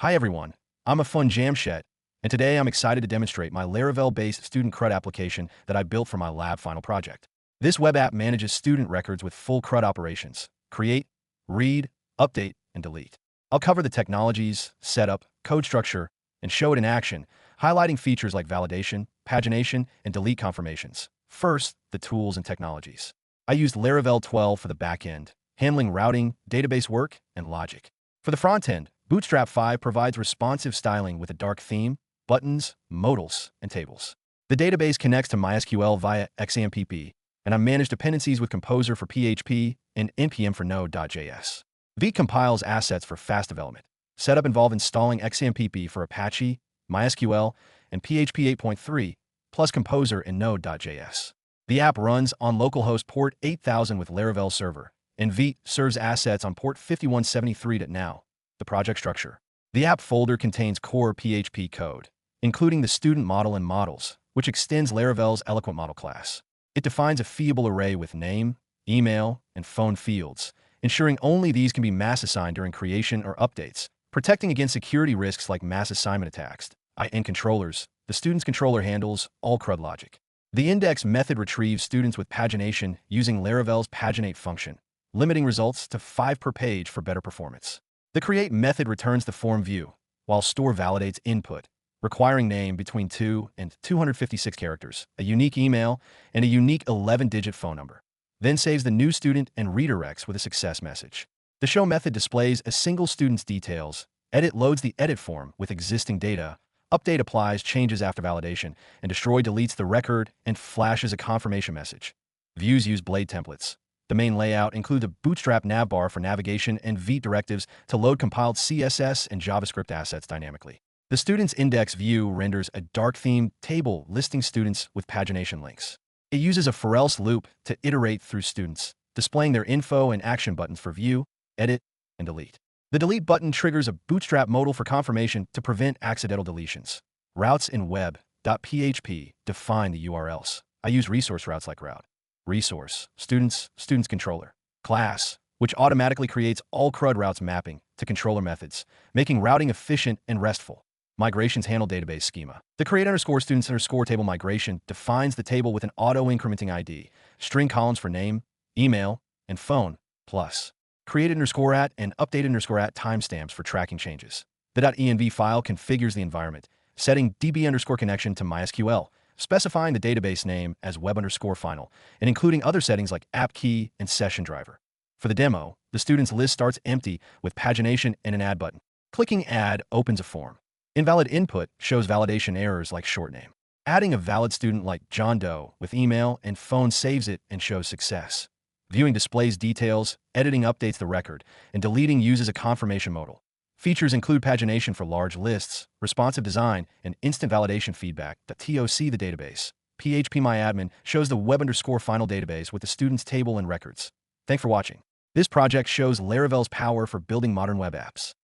Hi everyone, I'm a fun Jamshed, and today I'm excited to demonstrate my Laravel-based student CRUD application that I built for my lab final project. This web app manages student records with full CRUD operations: create, read, update, and delete. I'll cover the technologies, setup, code structure, and show it in action, highlighting features like validation, pagination, and delete confirmations. First, the tools and technologies. I used Laravel 12 for the backend, handling routing, database work, and logic. For the front end, Bootstrap 5 provides responsive styling with a dark theme, buttons, modals, and tables. The database connects to MySQL via XAMPP, and I manage dependencies with Composer for PHP and NPM for Node.js. Vite compiles assets for fast development. Setup involves installing XAMPP for Apache, MySQL, and PHP 8.3, plus Composer and Node.js. The app runs on localhost port 8000 with Laravel server, and Vite serves assets on port 5173. Now, the project structure. The app folder contains core PHP code, including the student model and models, which extends Laravel's Eloquent model class. It defines a fiable array with name, email, and phone fields, ensuring only these can be mass assigned during creation or updates, protecting against security risks like mass assignment attacks. In controllers, the student's controller handles all CRUD logic. The index method retrieves students with pagination using Laravel's paginate function, limiting results to 5 per page for better performance. The create method returns the form view, while store validates input, requiring name between 2 and 256 characters, a unique email, and a unique 11-digit phone number. Then saves the new student and redirects with a success message. The show method displays a single student's details, edit loads the edit form with existing data, update applies changes after validation, and destroy deletes the record and flashes a confirmation message. Views use blade templates. The main layout includes a Bootstrap navbar for navigation and Vite directives to load compiled CSS and JavaScript assets dynamically. The student's index view renders a dark theme table listing students with pagination links. It uses a for-else loop to iterate through students, displaying their info and action buttons for view, edit, and delete. The delete button triggers a Bootstrap modal for confirmation to prevent accidental deletions. Routes in web.php define the URLs. I use resource routes like route. Resource, students controller. Class, which automatically creates all CRUD routes mapping to controller methods, making routing efficient and restful. Migrations handle database schema. The create_students_table migration defines the table with an auto-incrementing ID, string columns for name, email, and phone, plus create_at and update_at timestamps for tracking changes. The .env file configures the environment, setting db_connection to MySQL, specifying the database name as web_final, and including other settings like app key and session driver. For the demo, the student's list starts empty with pagination and an add button. Clicking add opens a form. Invalid input shows validation errors like short name. Adding a valid student like John Doe with email and phone saves it and shows success. Viewing displays details, editing updates the record, and deleting uses a confirmation modal. Features include pagination for large lists, responsive design, and instant validation feedback. TOC the database. phpMyAdmin shows the web_final database with the student's table and records. Thanks for watching. This project shows Laravel's power for building modern web apps.